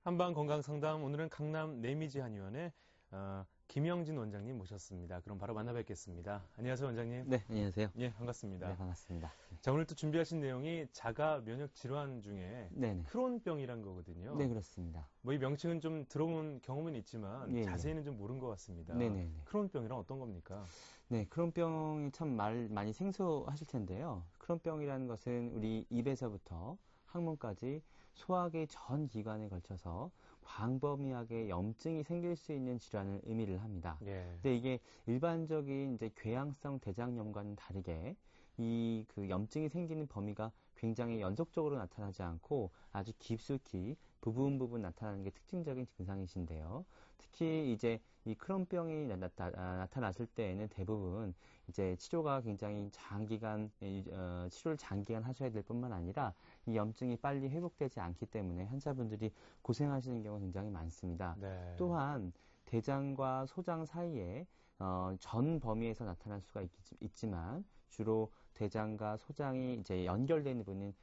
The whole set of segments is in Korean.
한방 건강상담 오늘은 강남 내미지 한의원의 김영진 원장님 모셨습니다. 그럼 바로 만나 뵙겠습니다. 안녕하세요, 원장님. 네, 안녕하세요. 예, 반갑습니다. 네, 반갑습니다. 자, 오늘 또 준비하신 내용이 자가 면역 질환 중에 네네. 크론병이란 거거든요. 네, 그렇습니다. 뭐 이 명칭은 좀 들어본 경험은 있지만 예, 자세히는 좀 모르는 것 같습니다. 네네네. 크론병이란 어떤 겁니까? 네, 크론병이 참 많이 생소하실 텐데요. 크론병이라는 것은 우리 입에서부터 항문까지 소화기 전 기관에 걸쳐서 광범위하게 염증이 생길 수 있는 질환을 의미를 합니다. 예. 근데 이게 일반적인 이제 궤양성 대장염과는 다르게 그 염증이 생기는 범위가 굉장히 연속적으로 나타나지 않고 아주 깊숙이 부분 나타나는 게 특징적인 증상이신데요. 특히 이제 이 크론병이 나타났을 때에는 대부분 이제 치료가 굉장히 장기간 치료를 장기간 하셔야 될 뿐만 아니라 이 염증이 빨리 회복되지 않기 때문에 환자분들이 고생하시는 경우가 굉장히 많습니다. 네. 또한 대장과 소장 사이에 전 범위에서 나타날 수가 있지만 주로 대장과 소장이 이제 연결되는 부분은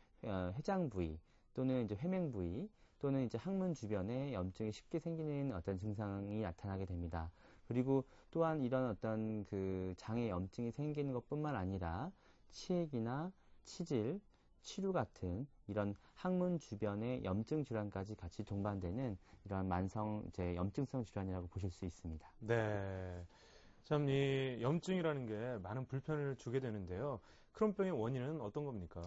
해장 부위 또는 이제 회맹 부위 또는 이제 항문 주변에 염증이 쉽게 생기는 어떤 증상이 나타나게 됩니다. 그리고 또한 이런 어떤 그 장에 염증이 생기는 것뿐만 아니라 치액이나 치질, 치루 같은 이런 항문 주변의 염증 질환까지 같이 동반되는 이러한 만성 이제 염증성 질환이라고 보실 수 있습니다. 네. 참, 이 염증이라는 게 많은 불편을 주게 되는데요. 크론병의 원인은 어떤 겁니까?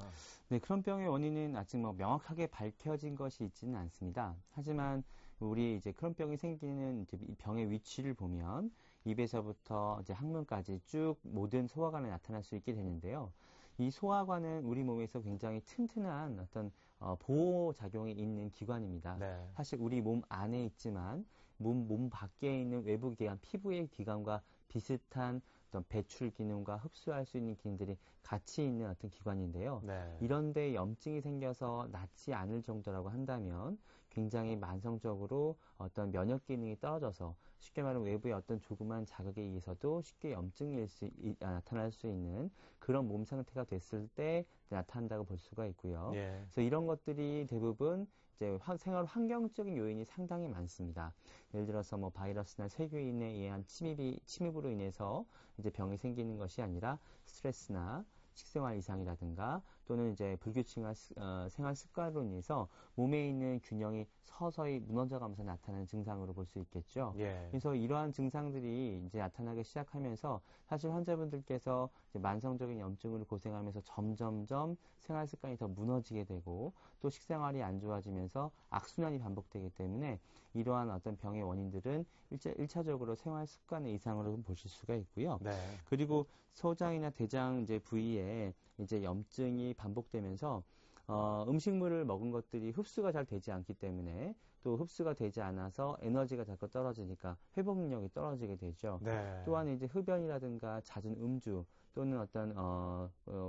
네, 크론병의 원인은 아직 뭐 명확하게 밝혀진 것이 있지는 않습니다. 하지만 우리 이제 크론병이 생기는 이제 이 병의 위치를 보면 입에서부터 이제 항문까지 쭉 모든 소화관에 나타날 수 있게 되는데요. 이 소화관은 우리 몸에서 굉장히 튼튼한 어떤 보호 작용이 있는 기관입니다. 네. 사실 우리 몸 안에 있지만 몸 밖에 있는 외부 기관, 피부의 기관과 비슷한 어떤 배출 기능과 흡수할 수 있는 기능들이 같이 있는 어떤 기관인데요. 네. 이런데 염증이 생겨서 낫지 않을 정도라고 한다면 굉장히 만성적으로 어떤 면역 기능이 떨어져서 쉽게 말하면 외부의 어떤 조그만 자극에 의해서도 쉽게 염증이 나타날 수 있는 그런 몸 상태가 됐을 때 나타난다고 볼 수가 있고요. 예. 그래서 이런 것들이 대부분 이제 생활 환경적인 요인이 상당히 많습니다. 예를 들어서 뭐 바이러스나 세균에 의한 침입으로 인해서 이제 병이 생기는 것이 아니라 스트레스나 식생활 이상이라든가 또는 이제 불규칙한 생활 습관으로 인해서 몸에 있는 균형이 서서히 무너져가면서 나타나는 증상으로 볼 수 있겠죠. 예. 그래서 이러한 증상들이 이제 나타나기 시작하면서 사실 환자분들께서 이제 만성적인 염증으로 고생하면서 점점점 생활 습관이 더 무너지게 되고 또 식생활이 안 좋아지면서 악순환이 반복되기 때문에 이러한 어떤 병의 원인들은 1차적으로 생활 습관의 이상으로 보실 수가 있고요. 네. 그리고 소장이나 대장 이제 부위에 이제 염증이 반복되면서 음식물을 먹은 것들이 흡수가 잘 되지 않기 때문에 또 흡수가 되지 않아서 에너지가 자꾸 떨어지니까 회복 능력이 떨어지게 되죠. 네. 또한 이제 흡연이라든가 잦은 음주 또는 어떤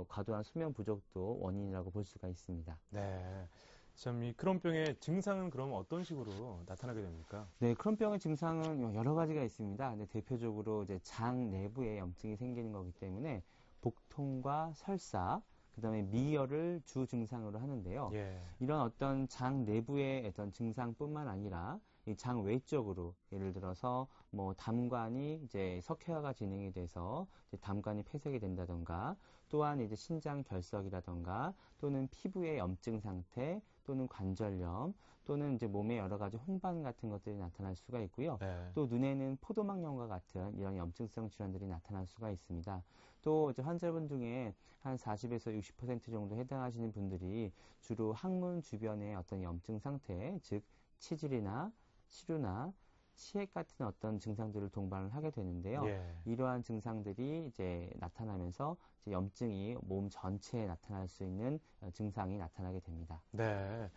과도한 수면 부족도 원인이라고 볼 수가 있습니다. 네. 참, 이 크론병의 증상은 그럼 어떤 식으로 나타나게 됩니까? 네, 크론병의 증상은 여러 가지가 있습니다. 근데 대표적으로 이제 장 내부에 염증이 생기는 거기 때문에 복통과 설사, 그다음에 미열을 주 증상으로 하는데요. 예. 이런 어떤 장 내부의 어떤 증상뿐만 아니라 이 장 외적으로 예를 들어서 뭐 담관이 이제 석회화가 진행이 돼서 이제 담관이 폐색이 된다던가 또한 이제 신장 결석이라던가 또는 피부의 염증 상태 또는 관절염 또는 이제 몸에 여러 가지 홍반 같은 것들이 나타날 수가 있고요. 네. 또 눈에는 포도막염과 같은 이런 염증성 질환들이 나타날 수가 있습니다. 또 이제 환자분 중에 한 40에서 60% 정도 해당하시는 분들이 주로 항문 주변의 어떤 염증 상태, 즉 치질이나 치루나 치액 같은 어떤 증상들을 동반을 하게 되는데요. 예. 이러한 증상들이 이제 나타나면서 이제 염증이 몸 전체에 나타날 수 있는 증상이 나타나게 됩니다. 네.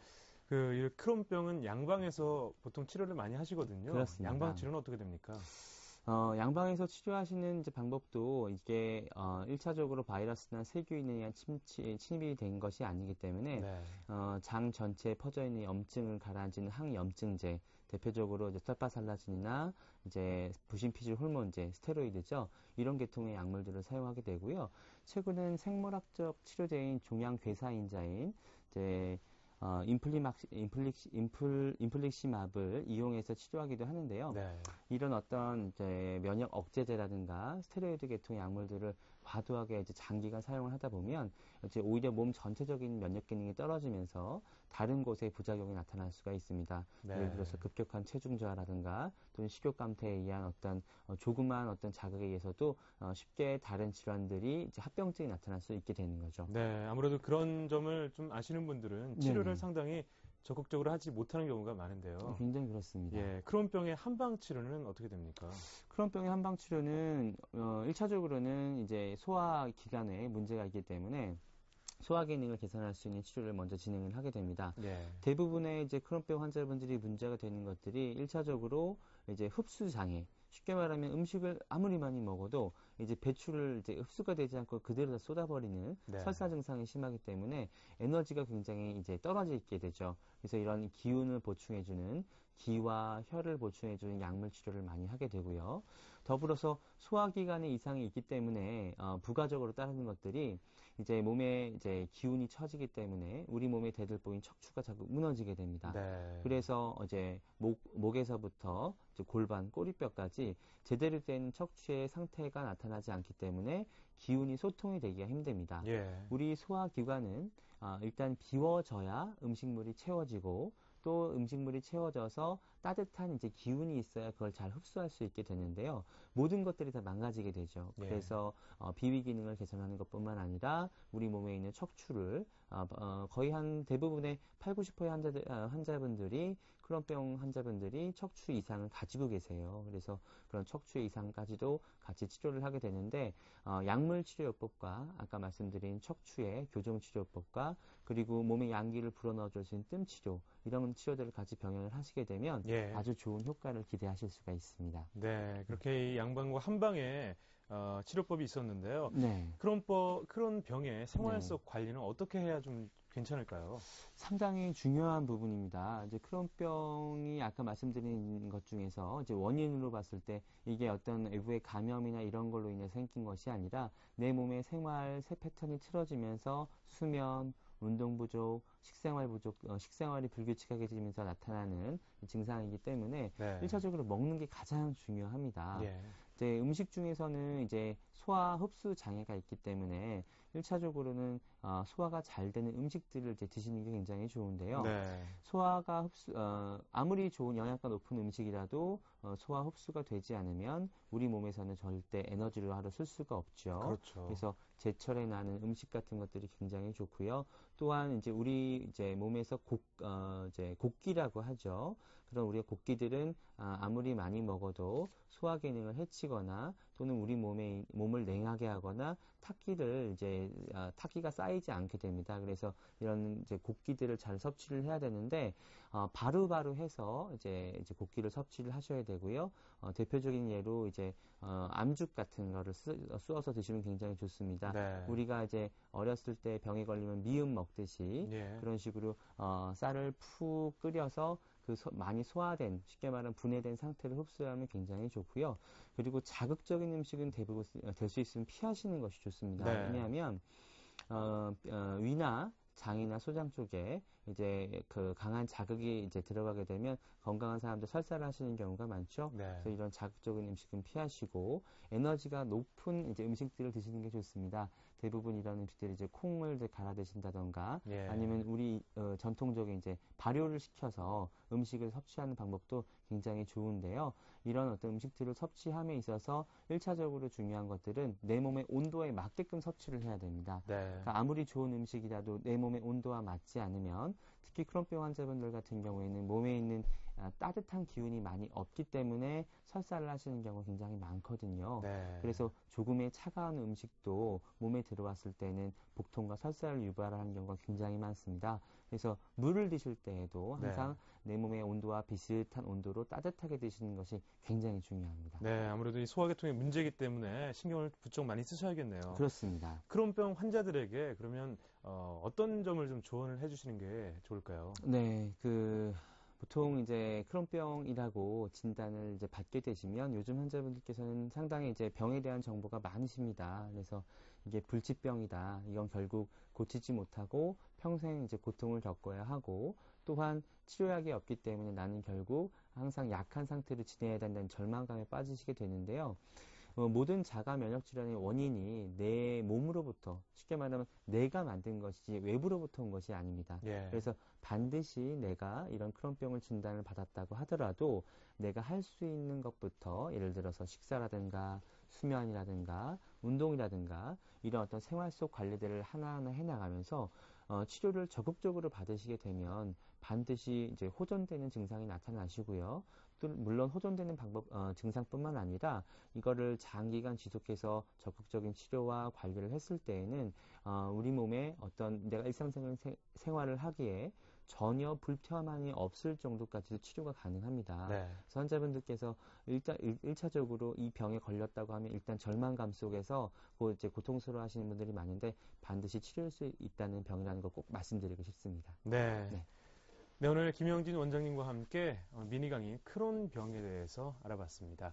이 크론병은 양방에서 보통 치료를 많이 하시거든요. 그렇습니다. 양방 치료는 어떻게 됩니까? 양방에서 치료하시는 이제 방법도 이게 1차적으로 바이러스나 세균에 의한 침입이 된 것이 아니기 때문에 네. 장 전체에 퍼져 있는 염증을 가라앉히는 항염증제, 대표적으로 이제 설파살라진이나 이제 부신피질 호르몬제, 스테로이드죠. 이런 계통의 약물들을 사용하게 되고요. 최근엔 생물학적 치료제인 종양괴사인자인 이제 인플릭시맙을 이용해서 치료하기도 하는데요. 네. 이런 어떤 이제 면역 억제제라든가 스테로이드 계통의 약물들을 과도하게 이제 장기간 사용을 하다 보면 이제 오히려 몸 전체적인 면역 기능이 떨어지면서 다른 곳에 부작용이 나타날 수가 있습니다. 네. 예를 들어서 급격한 체중 저하라든가 또는 식욕 감퇴에 의한 어떤 조그마한 어떤 자극에 의해서도 쉽게 다른 질환들이 이제 합병증이 나타날 수 있게 되는 거죠. 네, 아무래도 그런 점을 좀 아시는 분들은 치료를 네네. 상당히 적극적으로 하지 못하는 경우가 많은데요. 굉장히 그렇습니다. 예, 크론병의 한방 치료는 어떻게 됩니까? 크론병의 한방 치료는 1차적으로는 이제 소화 기관에 문제가 있기 때문에 소화 기능을 개선할 수 있는 치료를 먼저 진행을 하게 됩니다. 예. 대부분의 이제 크론병 환자분들이 문제가 되는 것들이 1차적으로 이제 흡수 장애. 쉽게 말하면 음식을 아무리 많이 먹어도 이제 배출을 이제 흡수가 되지 않고 그대로 다 쏟아버리는 네. 설사 증상이 심하기 때문에 에너지가 굉장히 이제 떨어지게 되죠. 그래서 이런 기운을 보충해주는 기와 혈을 보충해주는 약물 치료를 많이 하게 되고요. 더불어서 소화기관에 이상이 있기 때문에 부가적으로 따르는 것들이 이제 몸에 이제 기운이 처지기 때문에 우리 몸의 대들보인 척추가 자꾸 무너지게 됩니다. 네. 그래서 이제 목에서부터 이제 골반, 꼬리뼈까지 제대로 된 척추의 상태가 나타나지 않기 때문에 기운이 소통이 되기가 힘듭니다. 예. 우리 소화기관은 일단 비워져야 음식물이 채워지고 또 음식물이 채워져서 따뜻한 이제 기운이 있어야 그걸 잘 흡수할 수 있게 되는데요. 모든 것들이 다 망가지게 되죠. 예. 그래서 비위 기능을 개선하는 것뿐만 아니라 우리 몸에 있는 척추를 거의 한 대부분의 8, 90%의 환자분들이 크론병 환자분들이 척추 이상을 가지고 계세요. 그래서 그런 척추 이상까지도 같이 치료를 하게 되는데 약물 치료요법과 아까 말씀드린 척추의 교정 치료요법과 그리고 몸에 양기를 불어넣어줄 수 있는 뜸 치료 이런 치료들을 같이 병행을 하시게 되면 예. 아주 좋은 효과를 기대하실 수가 있습니다. 네, 그렇게 이 양방과 한방에 치료법이 있었는데요. 네. 그런 병의 생활 네. 속 관리는 어떻게 해야 좀 괜찮을까요? 상당히 중요한 부분입니다. 이제 크론병이 아까 말씀드린 것 중에서 이제 원인으로 봤을 때 이게 어떤 외부의 감염이나 이런 걸로 인해서 생긴 것이 아니라 내 몸의 생활 세 패턴이 틀어지면서 수면, 운동 부족, 식생활 부족, 식생활이 불규칙하게지면서 나타나는 증상이기 때문에 네. 1차적으로 먹는 게 가장 중요합니다. 예. 이제 음식 중에서는 이제 소화 흡수 장애가 있기 때문에 1차적으로는 소화가 잘 되는 음식들을 이제 드시는 게 굉장히 좋은데요. 네. 소화가 아무리 좋은 영양가 높은 음식이라도 소화 흡수가 되지 않으면 우리 몸에서는 절대 에너지를 하루 쓸 수가 없죠. 그렇죠. 그래서 제철에 나는 음식 같은 것들이 굉장히 좋고요. 또한 이제 우리 이제 몸에서 이제 곡기라고 하죠. 그런 우리의 곡기들은 아무리 많이 먹어도 소화 기능을 해치거나 또는 우리 몸을 냉하게 하거나 타기가 쌓이지 않게 됩니다. 그래서 이런 이제 곡기들을 잘 섭취를 해야 되는데 바로바로 해서 이제 곡기를 섭취를 하셔야 되고요. 대표적인 예로 이제 암죽 같은 거를 쑤어서 드시면 굉장히 좋습니다. 네. 우리가 이제 어렸을 때 병에 걸리면 미음 먹듯이 예. 그런 식으로 쌀을 푹 끓여서 많이 소화된, 쉽게 말하면 분해된 상태를 흡수하면 굉장히 좋고요. 그리고 자극적인 음식은 대부분 될 수 있으면 피하시는 것이 좋습니다. 네. 왜냐하면 위나 장이나 소장 쪽에 이제 그 강한 자극이 이제 들어가게 되면 건강한 사람들 설사를 하시는 경우가 많죠. 네. 그래서 이런 자극적인 음식은 피하시고 에너지가 높은 이제 음식들을 드시는 게 좋습니다. 대부분 이런 음식들이 이제 콩을 이제 갈아 드신다던가 예. 아니면 우리 전통적인 이제 발효를 시켜서 음식을 섭취하는 방법도 굉장히 좋은데요. 이런 어떤 음식들을 섭취함에 있어서 1차적으로 중요한 것들은 내 몸의 온도에 맞게끔 섭취를 해야 됩니다. 네. 그러니까 아무리 좋은 음식이라도 내 몸의 온도와 맞지 않으면 특히 크론병 환자분들 같은 경우에는 몸에 있는 따뜻한 기운이 많이 없기 때문에 설사를 하시는 경우가 굉장히 많거든요. 네. 그래서 조금의 차가운 음식도 몸에 들어왔을 때는 복통과 설사를 유발하는 경우가 굉장히 많습니다. 그래서 물을 드실 때에도 항상 내 몸의 온도와 비슷한 온도로 따뜻하게 드시는 것이 굉장히 중요합니다. 네, 아무래도 이 소화계통의 문제이기 때문에 신경을 부쩍 많이 쓰셔야겠네요. 그렇습니다. 크론병 환자들에게 그러면 어떤 점을 좀 조언을 해주시는 게 좋을까요? 네, 보통 이제 크론병이라고 진단을 이제 받게 되시면 요즘 환자분들께서는 상당히 이제 병에 대한 정보가 많으십니다. 그래서 이게 불치병이다. 이건 결국 고치지 못하고 평생 이제 고통을 겪어야 하고 또한 치료약이 없기 때문에 나는 결국 항상 약한 상태로 지내야 된다는 절망감에 빠지시게 되는데요. 모든 자가 면역 질환의 원인이 내 몸으로부터 쉽게 말하면 내가 만든 것이지 외부로부터 온 것이 아닙니다. 예. 그래서 반드시 내가 이런 크론병을 진단을 받았다고 하더라도 내가 할 수 있는 것부터 예를 들어서 식사라든가 수면이라든가 운동이라든가 이런 어떤 생활 속 관리들을 하나하나 해나가면서 치료를 적극적으로 받으시게 되면 반드시 이제 호전되는 증상이 나타나시고요. 또 물론 호전되는 방법 증상뿐만 아니라 이거를 장기간 지속해서 적극적인 치료와 관리를 했을 때에는 우리 몸에 어떤 내가 일상생활을 하기에 전혀 불편함이 없을 정도까지도 치료가 가능합니다. 네. 그래서 환자분들께서 일단 1차적으로 이 병에 걸렸다고 하면 일단 절망감 속에서 이제 고통스러워 하시는 분들이 많은데 반드시 치료할 수 있다는 병이라는 거 꼭 말씀드리고 싶습니다. 네. 네. 네, 오늘 김영진 원장님과 함께 미니 강의 크론병에 대해서 알아봤습니다.